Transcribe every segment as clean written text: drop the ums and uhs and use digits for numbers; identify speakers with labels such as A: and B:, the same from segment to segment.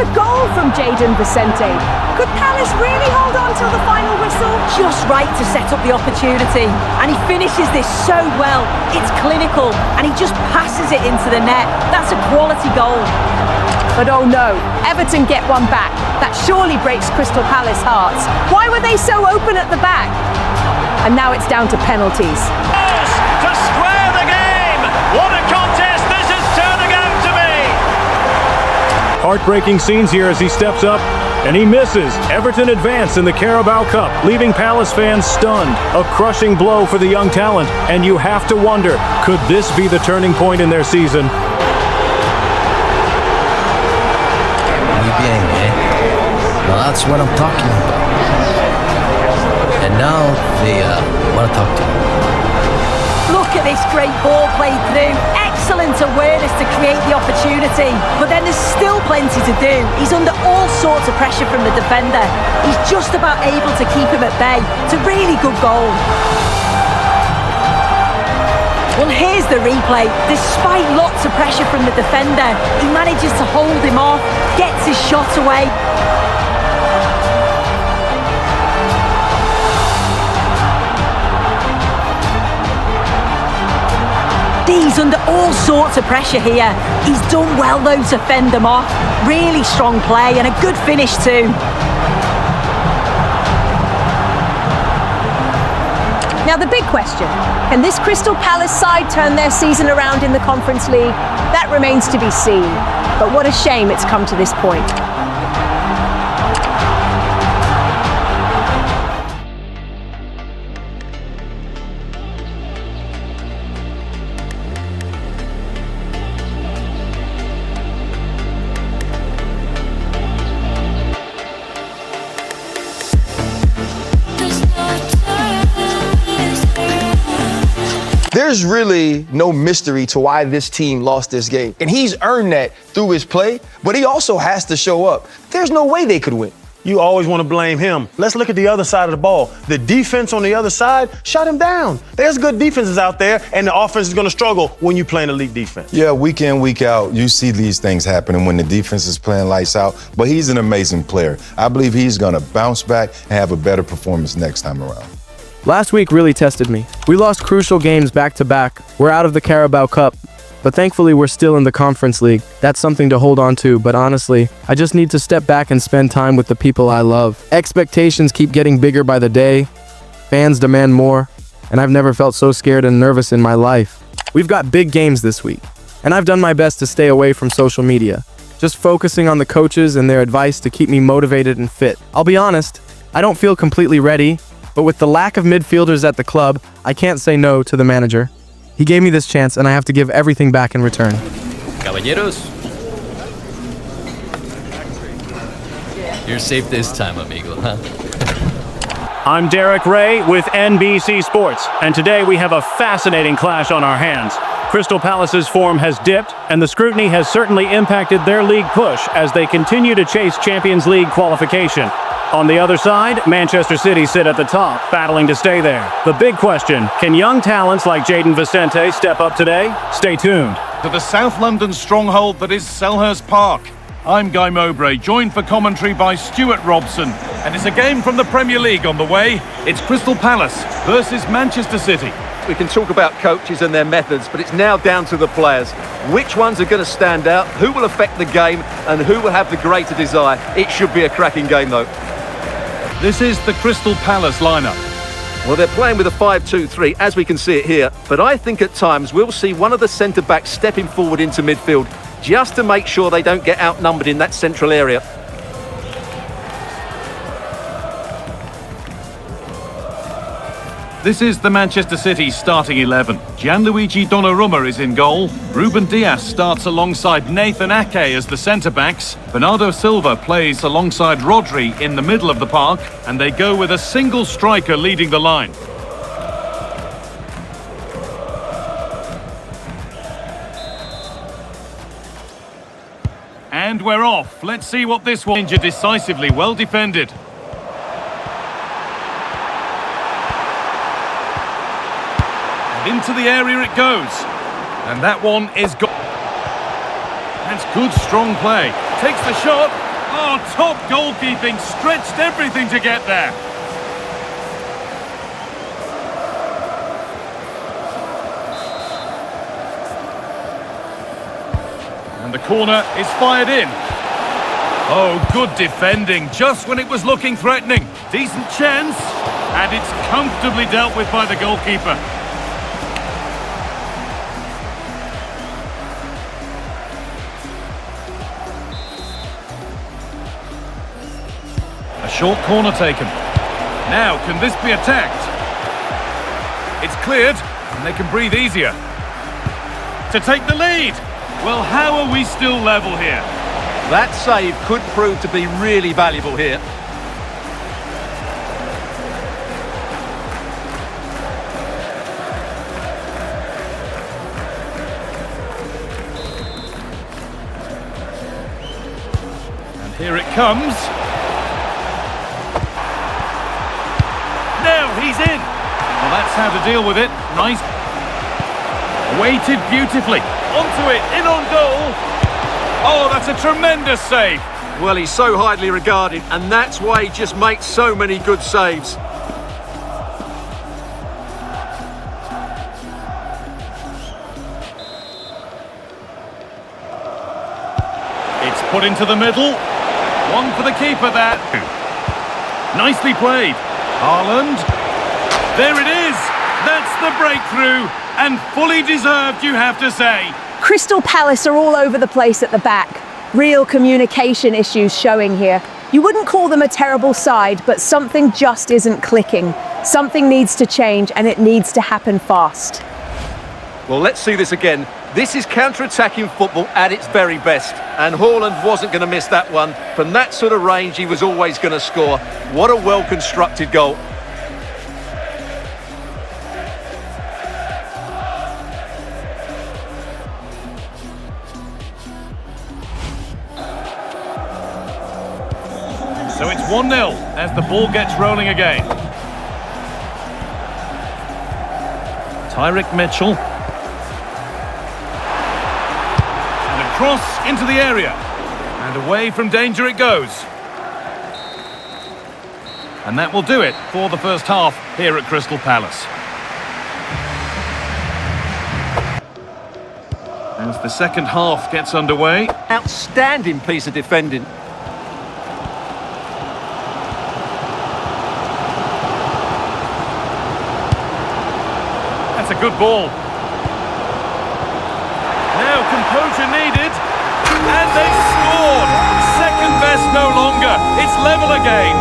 A: a goal from Jayden Vicente. Could Palace really hold on till the final whistle?
B: Just right to set up the opportunity. And he finishes this so well. It's clinical, and he just passes it into the net. That's a quality goal.
A: But oh no, Everton get one back. That surely breaks Crystal Palace hearts. Why were they so open at the back? And now it's down to penalties.
C: To square the game! What a contest this is turning out to be!
D: Heartbreaking scenes here as he steps up, and he misses. Everton advance in the Carabao Cup, leaving Palace fans stunned. A crushing blow for the young talent, and you have to wonder, could this be the turning point in their season?
E: Well, that's what I'm talking about. And now they want to talk to me.
B: Look at this great ball played through. Excellent awareness to create the opportunity. But then there's still plenty to do. He's under all sorts of pressure from the defender. He's just about able to keep him at bay. It's a really good goal. Well, here's the replay. Despite lots of pressure from the defender, he manages to hold him off, gets his shot away. He's under all sorts of pressure here. He's done well, though, to fend them off. Really strong play and a good finish, too.
A: Now the big question, can this Crystal Palace side turn their season around in the Conference League? That remains to be seen. But what a shame it's come to this point.
F: There's really no mystery to why this team lost this game. And he's earned that through his play, but he also has to show up. There's no way they could win.
G: You always want to blame him. Let's look at the other side of the ball. The defense on the other side shut him down. There's good defenses out there, and the offense is going to struggle when you play an elite defense.
H: Yeah, week in, week out, you see these things happening when the defense is playing lights out. But he's an amazing player. I believe he's going to bounce back and have a better performance next time around.
I: Last week really tested me. We lost crucial games back-to-back. We're out of the Carabao Cup, but thankfully we're still in the Conference League. That's something to hold on to, but honestly, I just need to step back and spend time with the people I love. Expectations keep getting bigger by the day. Fans demand more, and I've never felt so scared and nervous in my life. We've got big games this week, and I've done my best to stay away from social media, just focusing on the coaches and their advice to keep me motivated and fit. I'll be honest, I don't feel completely ready, but with the lack of midfielders at the club, I can't say no to the manager. He gave me this chance, and I have to give everything back in return.
E: Caballeros. You're safe this time, amigo, huh?
D: I'm Derek Ray with NBC Sports, and today we have a fascinating clash on our hands. Crystal Palace's form has dipped, and the scrutiny has certainly impacted their league push as they continue to chase Champions League qualification. On the other side, Manchester City sit at the top, battling to stay there. The big question, can young talents like Jayden Vicente step up today? Stay tuned.
C: To the South London stronghold that is Selhurst Park. I'm Guy Mowbray, joined for commentary by Stuart Robson. And it's a game from the Premier League on the way. It's Crystal Palace versus Manchester City.
J: We can talk about coaches and their methods, but it's now down to the players. Which ones are going to stand out, who will affect the game, and who will have the greater desire? It should be a cracking game, though.
C: This is the Crystal Palace lineup.
J: Well, they're playing with a 5-2-3, as we can see it here. But I think at times we'll see one of the centre-backs stepping forward into midfield, just to make sure they don't get outnumbered in that central area.
C: This is the Manchester City starting 11. Gianluigi Donnarumma is in goal. Ruben Dias starts alongside Nathan Ake as the centre-backs. Bernardo Silva plays alongside Rodri in the middle of the park. And they go with a single striker leading the line. And we're off. Let's see what this will injure decisively. Well defended. Into the area it goes. And that one is gone. That's good, strong play. Takes the shot. Oh, top goalkeeping, stretched everything to get there. And the corner is fired in. Oh, good defending, just when it was looking threatening. Decent chance, and it's comfortably dealt with by the goalkeeper. A short corner taken. Now, can this be attacked? It's cleared, and they can breathe easier. To take the lead. Well, how are we still level here?
J: That save could prove to be really valuable here.
C: And here it comes. Now he's in. Well, that's how to deal with it. Nice. Weighted beautifully. Onto it, in on goal. Oh, that's a tremendous save.
J: Well, he's so highly regarded, and that's why he just makes so many good saves.
C: It's put into the middle. One for the keeper there. Nicely played. Haaland. There it is. That's the breakthrough. And fully deserved, you have to say.
A: Crystal Palace are all over the place at the back. Real communication issues showing here. You wouldn't call them a terrible side, but something just isn't clicking. Something needs to change, and it needs to happen fast.
J: Well, let's see this again. This is counter-attacking football at its very best. And Haaland wasn't going to miss that one. From that sort of range, he was always going to score. What a well-constructed goal.
C: So it's 1-0 as the ball gets rolling again. Tyrick Mitchell. And a cross into the area. And away from danger it goes. And that will do it for the first half here at Crystal Palace. As the second half gets underway.
J: Outstanding piece of defending.
C: That's a good ball. Now composure needed. And they scored. Second best no longer. It's level again.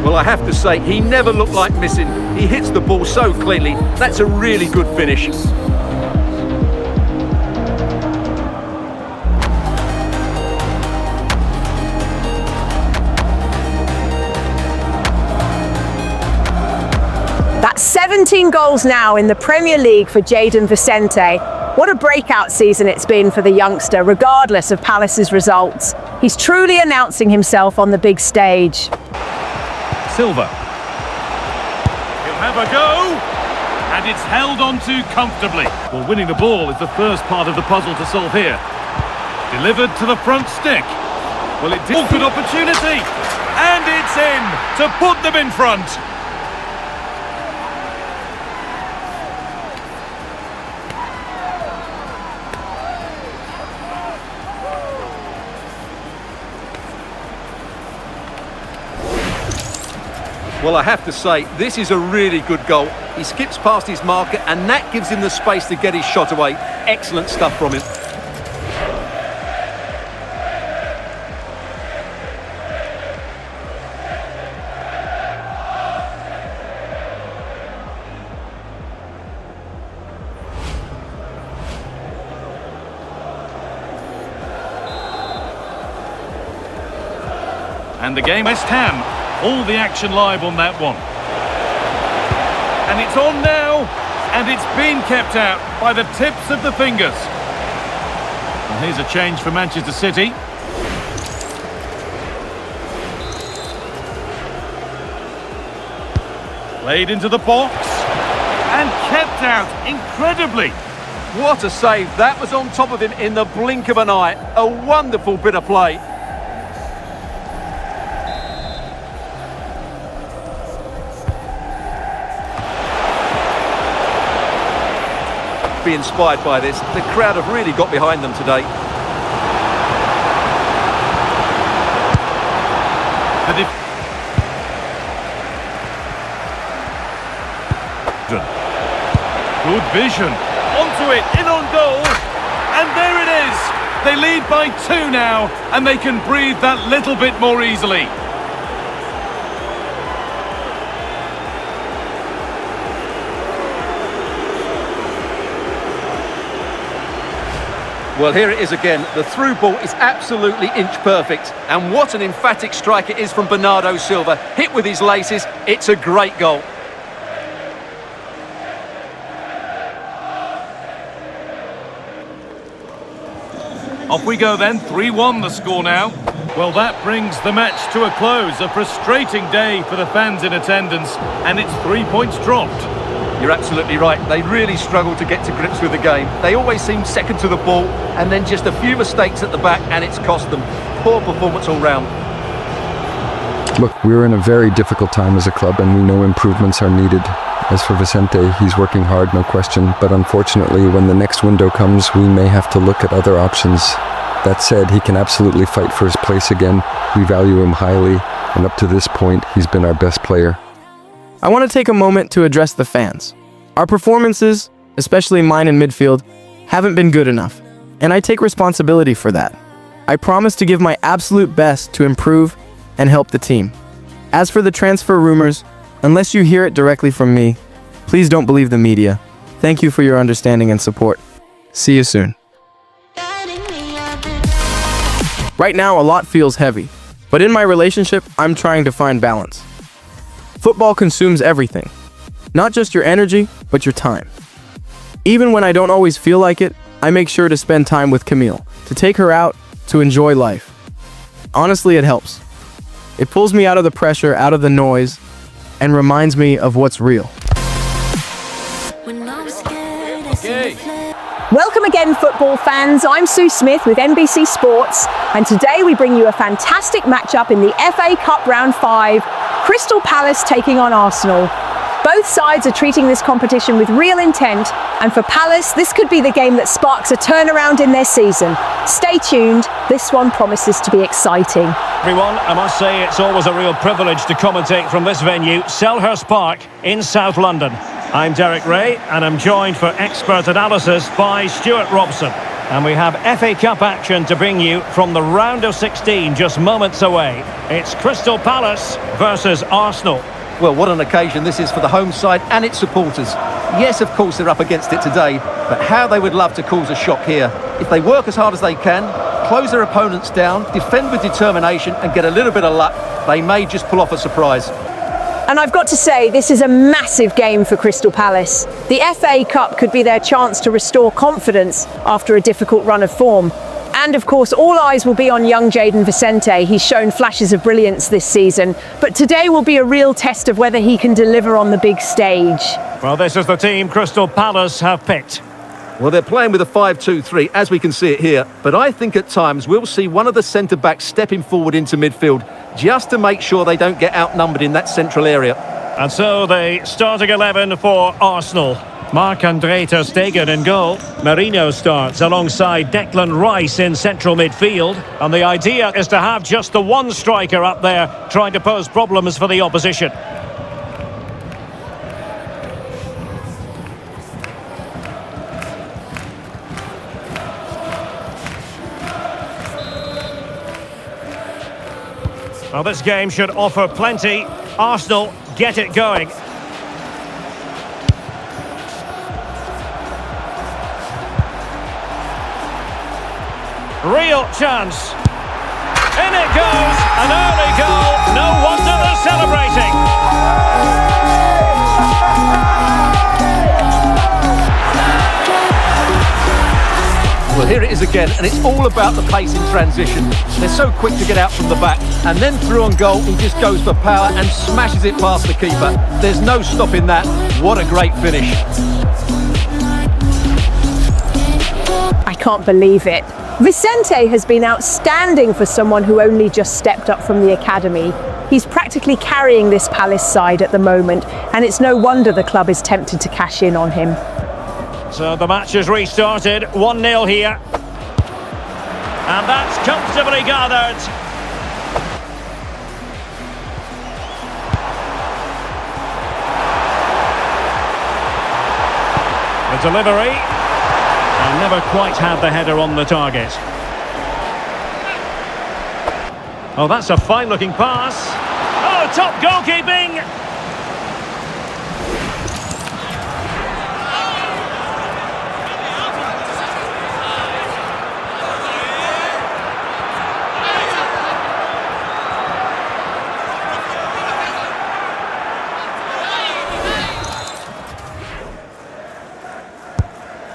J: Well, I have to say, he never looked like missing. He hits the ball so cleanly. That's a really good finish.
A: That's 17 goals now in the Premier League for Jayden Vicente. What a breakout season it's been for the youngster, regardless of Palace's results. He's truly announcing himself on the big stage.
C: Silva. He'll have a go. And it's held on to comfortably. Well, winning the ball is the first part of the puzzle to solve here. Delivered to the front stick. Well, it did. Good opportunity. And it's in to put them in front.
J: Well, I have to say, this is a really good goal. He skips past his marker, and that gives him the space to get his shot away. Excellent stuff from him.
C: And the game, West Ham. All the action live on that one. And it's on now, and it's been kept out by the tips of the fingers. And here's a change for Manchester City. Played into the box. and kept out incredibly.
J: What a save. That was on top of him in the blink of an eye. A wonderful bit of play. Be inspired by this. The crowd have really got behind them today.
C: Good vision. Onto it, in on goal. And there it is. They lead by 2 now, and they can breathe that little bit more easily.
J: Well, here it is again. The through ball is absolutely inch perfect. And what an emphatic strike it is from Bernardo Silva. Hit with his laces. It's a great goal.
C: Off we go then, 3-1 the score now. Well, that brings the match to a close. A frustrating day for the fans in attendance, and it's 3 points dropped.
J: You're absolutely right. They really struggled to get to grips with the game. They always seemed second to the ball, and then just a few mistakes at the back, and it's cost them. Poor performance all round.
K: Look, we're in a very difficult time as a club, and we know improvements are needed. As for Vicente, he's working hard, no question, but unfortunately, when the next window comes, we may have to look at other options. That said, he can absolutely fight for his place again. We value him highly, and up to this point, he's been our best player.
I: I want to take a moment to address the fans. Our performances, especially mine in midfield, haven't been good enough, and I take responsibility for that. I promise to give my absolute best to improve and help the team. As for the transfer rumors, unless you hear it directly from me, please don't believe the media. Thank you for your understanding and support. See you soon. Right now, a lot feels heavy, but in my relationship, I'm trying to find balance. Football consumes everything, not just your energy, but your time. Even when I don't always feel like it, I make sure to spend time with Camille, to take her out, to enjoy life. Honestly, it helps. It pulls me out of the pressure, out of the noise, and reminds me of what's real.
C: Okay.
A: Welcome again, football fans. I'm Sue Smith with NBC Sports, and today we bring you a fantastic matchup in the FA Cup Round 5, Crystal Palace taking on Arsenal. Both sides are treating this competition with real intent, and for Palace, this could be the game that sparks a turnaround in their season. Stay tuned, this one promises to be exciting.
L: Everyone, I must say it's always a real privilege to commentate from this venue, Selhurst Park in South London. I'm Derek Ray, and I'm joined for expert analysis by Stuart Robson. And we have FA Cup action to bring you from the round of 16 just moments away. It's Crystal Palace versus Arsenal.
J: Well, what an occasion this is for the home side and its supporters. Yes, of course, they're up against it today, but how they would love to cause a shock here. If they work as hard as they can, close their opponents down, defend with determination and get a little bit of luck, they may just pull off a surprise.
A: And I've got to say, this is a massive game for Crystal Palace. The FA Cup could be their chance to restore confidence after a difficult run of form. And of course, all eyes will be on young Jayden Vicente. He's shown flashes of brilliance this season, but today will be a real test of whether he can deliver on the big stage.
L: Well, this is the team Crystal Palace have picked.
J: Well, they're playing with a 5-2-3, as we can see it here. But I think at times we'll see one of the centre-backs stepping forward into midfield, just to make sure they don't get outnumbered in that central area.
L: And so the starting 11 for Arsenal. Marc-Andre ter Stegen in goal. Merino starts alongside Declan Rice in central midfield. And the idea is to have just the one striker up there trying to pose problems for the opposition. Well, this game should offer plenty. Arsenal get it going. Real chance. In it goes. An early goal. No wonder they're celebrating.
J: Well, here it is again, and it's all about the pace in transition. They're so quick to get out from the back, and then through on goal, he just goes for power and smashes it past the keeper. There's no stopping that. What a great finish.
A: I can't believe it. Vicente has been outstanding for someone who only just stepped up from the academy. He's practically carrying this Palace side at the moment, and it's no wonder the club is tempted to cash in on him.
L: So the match has restarted, 1-0 here. And that's comfortably gathered. The delivery. And never quite had the header on the target. Oh, that's a fine-looking pass. Oh, top goalkeeping!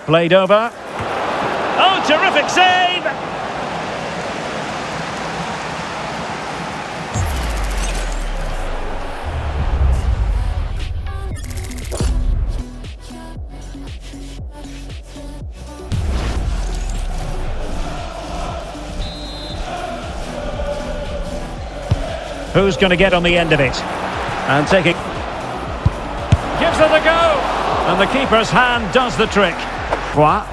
L: Played over. Oh, terrific save! Who's going to get on the end of it? And taking... Gives it a go! And the keeper's hand does the trick. What?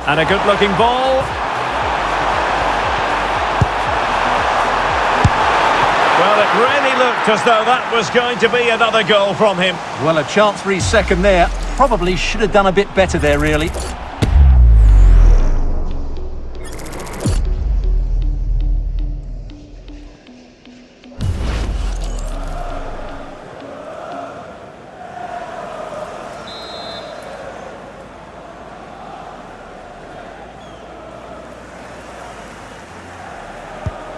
L: And a good-looking ball. Well, it really looked as though that was going to be another goal from him.
J: Well, a chance for his second there. Probably should have done a bit better there, really.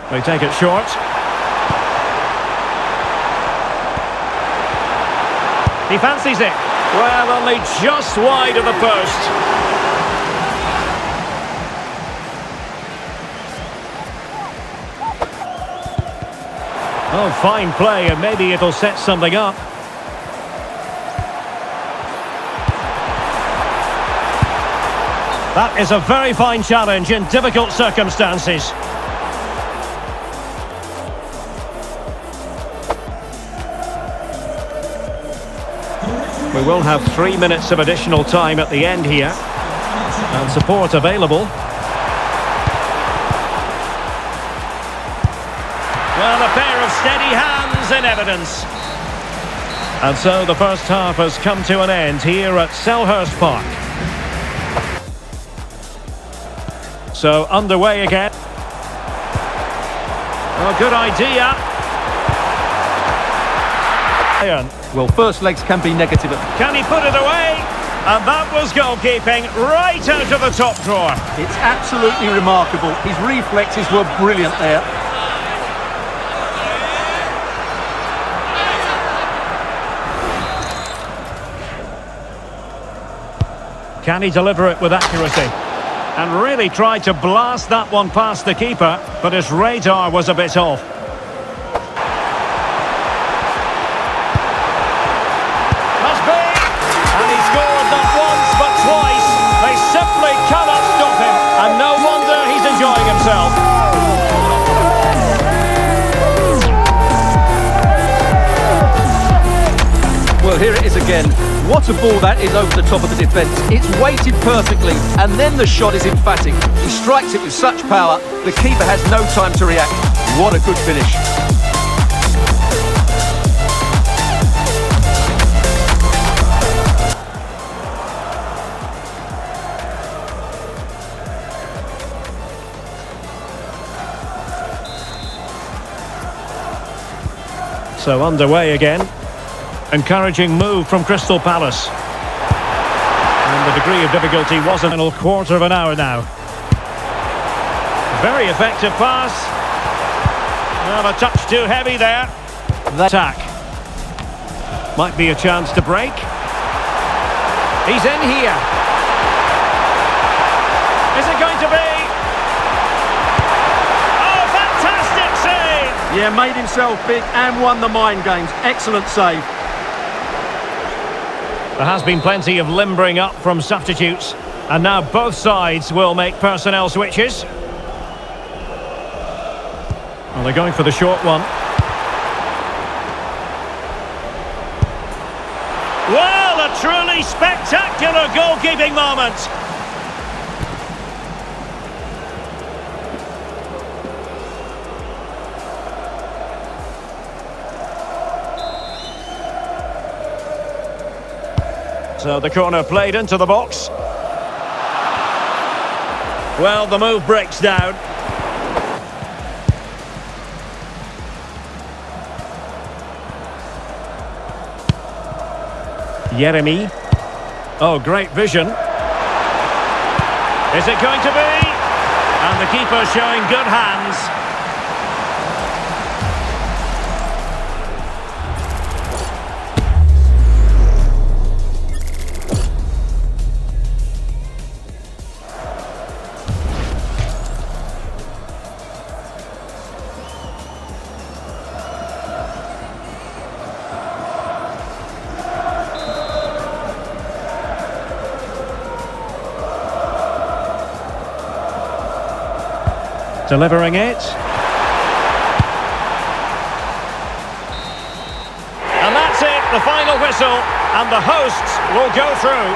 L: They take it short. He fancies it. Well, only just wide of the post. Oh, fine play, and maybe it'll set something up. That is a very fine challenge in difficult circumstances. We will have 3 minutes of additional time at the end here. And support available. Well, a pair of steady hands in evidence. And so the first half has come to an end here at Selhurst Park. So underway again. Oh, good idea.
J: Well, first legs can be negative.
L: Can he put it away? And that was goalkeeping right out of the top drawer.
J: It's absolutely remarkable. His reflexes were brilliant there.
L: Can he deliver it with accuracy? And really tried to blast that one past the keeper, but his radar was a bit off.
J: Well, here it is again. What a ball that is over the top of the defence. It's weighted perfectly, and then the shot is emphatic. He strikes it with such power, the keeper has no time to react. What a good finish.
L: So underway again. Encouraging move from Crystal Palace. And the degree of difficulty was a final quarter of an hour now. Very effective pass. Well, a touch too heavy there. That attack. Might be a chance to break. He's in here. Is it going to be? Oh, fantastic save!
J: Yeah, made himself big and won the mind games. Excellent save.
L: There has been plenty of limbering up from substitutes, and now both sides will make personnel switches. Well, they're going for the short one. Well, a truly spectacular goalkeeping moment. So the corner played into the box. Well, the move breaks down. Jeremy. Oh, great vision. Is it going to be? And the keeper showing good hands. Delivering it. And that's it, the final whistle, and the hosts will go through.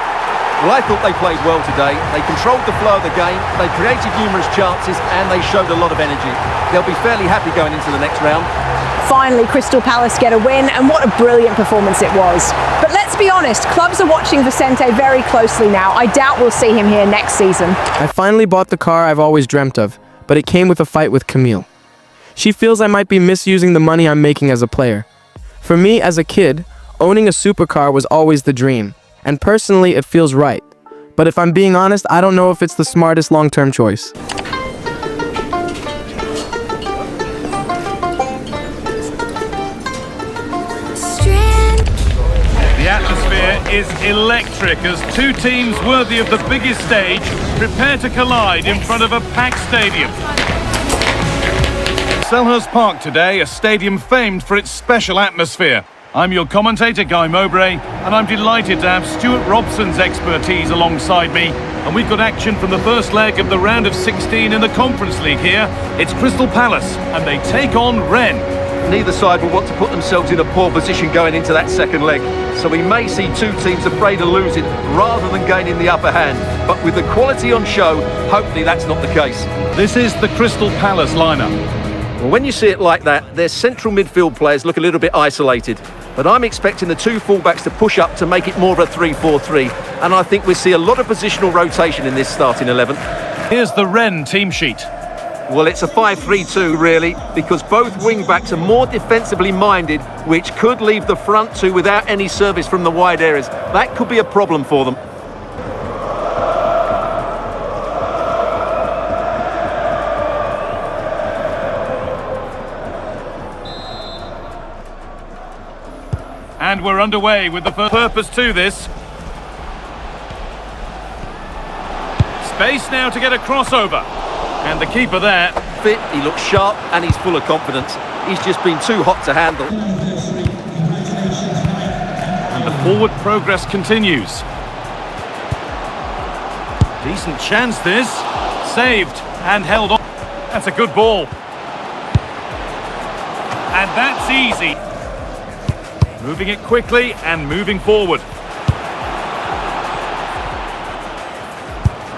J: Well, I thought they played well today. They controlled the flow of the game, they created numerous chances, and they showed a lot of energy. They'll be fairly happy going into the next round.
A: Finally, Crystal Palace get a win, and what a brilliant performance it was. But let's be honest, clubs are watching Vicente very closely now. I doubt we'll see him here next season.
I: I finally bought the car I've always dreamt of, but it came with a fight with Camille. She feels I might be misusing the money I'm making as a player. For me, as a kid, owning a supercar was always the dream, and personally, it feels right. But if I'm being honest, I don't know if it's the smartest long-term choice.
C: The atmosphere is electric as two teams worthy of the biggest stage prepare to collide in front of a packed stadium. Selhurst Park today, a stadium famed for its special atmosphere. I'm your commentator, Guy Mowbray, and I'm delighted to have Stuart Robson's expertise alongside me. And we've got action from the first leg of the round of 16 in the Conference League here. It's Crystal Palace, and they take on Rennes.
J: Neither side will want to put themselves in a poor position going into that second leg. So we may see two teams afraid of losing rather than gaining the upper hand. But with the quality on show, hopefully that's not the case.
C: This is the Crystal Palace lineup.
J: Well, when you see it like that, their central midfield players look a little bit isolated. But I'm expecting the two fullbacks to push up to make it more of a 3-4-3. And I think we'll see a lot of positional rotation in this starting 11.
C: Here's the Rennes team sheet.
J: Well, it's a 5-3-2, really, because both wing-backs are more defensively minded, which could leave the front two without any service from the wide areas. That could be a problem for them.
C: And we're underway with the first purpose to this. Space now to get a crossover. And the keeper there.
J: Fit, he looks sharp, and he's full of confidence. He's just been too hot to handle.
C: And the forward progress continues. Decent chance this. Saved and held on. That's a good ball. And that's easy. Moving it quickly and moving forward.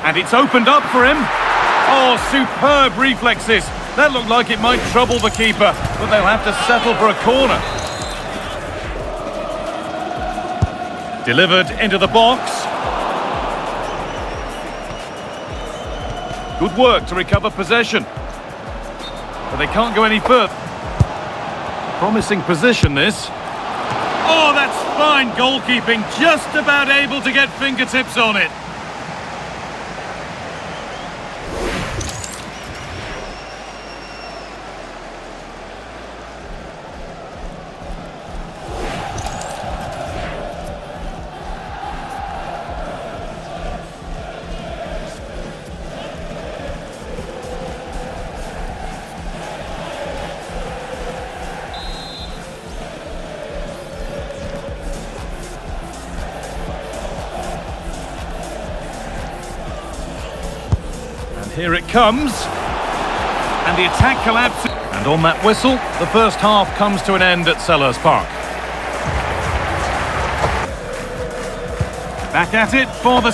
C: And it's opened up for him. Oh, superb reflexes. That looked like it might trouble the keeper, but they'll have to settle for a corner. Delivered into the box. Good work to recover possession. But they can't go any further. Promising position, this. Oh, that's fine goalkeeping. Just about able to get fingertips on it. Here it comes. And the attack collapses. And on that whistle, the first half comes to an end at Selhurst Park. Back at it for the...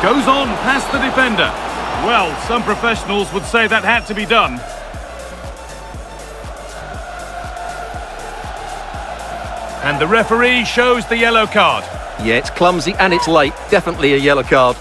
C: Goes on past the defender. Well, some professionals would say that had to be done. And the referee shows the yellow card.
J: Yeah, it's clumsy and it's late. Definitely a yellow card.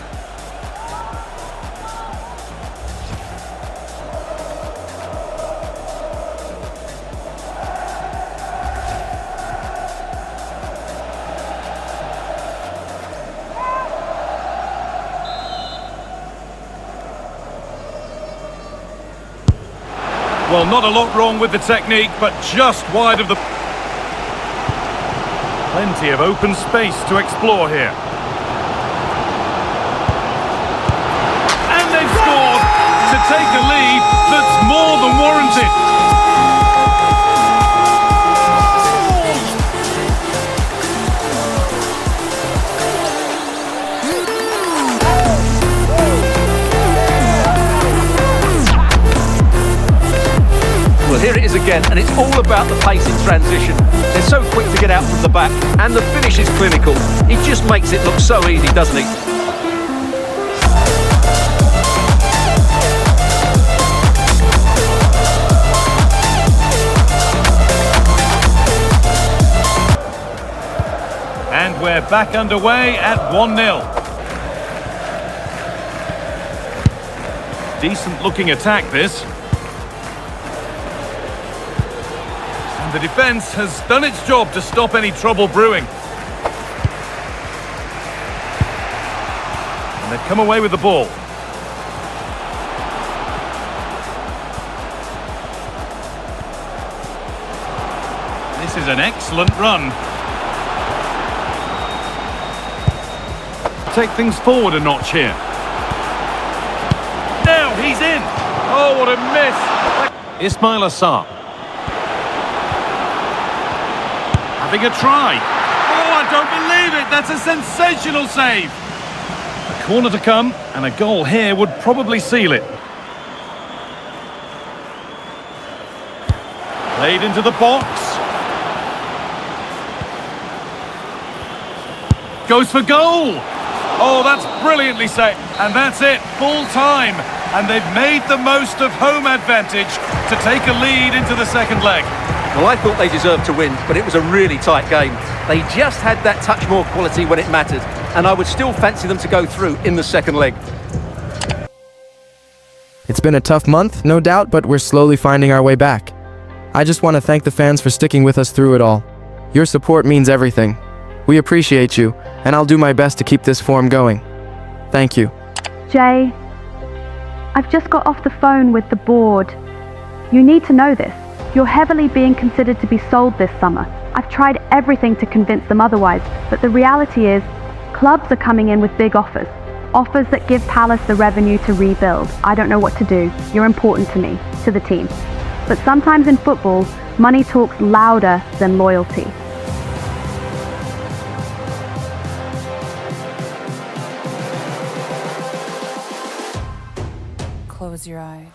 C: Well, not a lot wrong with the technique, but just wide of the... Plenty of open space to explore here. And they've scored to take a lead that's more than warranted.
J: Well, here it is again, and it's all about the pace in transition. They're so quick to get out from the back, and the finish is clinical. He just makes it look so easy, doesn't he?
C: And we're back underway at 1-0. Decent looking attack, this. And the defence has done its job to stop any trouble brewing. And they've come away with the ball. This is an excellent run. Take things forward a notch here. Now he's in. Oh, what a miss. Ismail Assar. Having a try. Oh, I don't believe it. That's a sensational save. A corner to come, and a goal here would probably seal it. Played into the box. Goes for goal. Oh, that's brilliantly saved. And that's it, full time. And they've made the most of home advantage to take a lead into the second leg.
J: Well, I thought they deserved to win, but it was a really tight game. They just had that touch more quality when it mattered, and I would still fancy them to go through in the second leg.
I: It's been a tough month, no doubt, but we're slowly finding our way back. I just want to thank the fans for sticking with us through it all. Your support means everything. We appreciate you, and I'll do my best to keep this form going. Thank you.
M: Jay, I've just got off the phone with the board. You need to know this. You're heavily being considered to be sold this summer. I've tried everything to convince them otherwise, but the reality is, clubs are coming in with big offers. Offers that give Palace the revenue to rebuild. I don't know what to do. You're important to me, to the team. But sometimes in football, money talks louder than loyalty.
N: Close your eyes.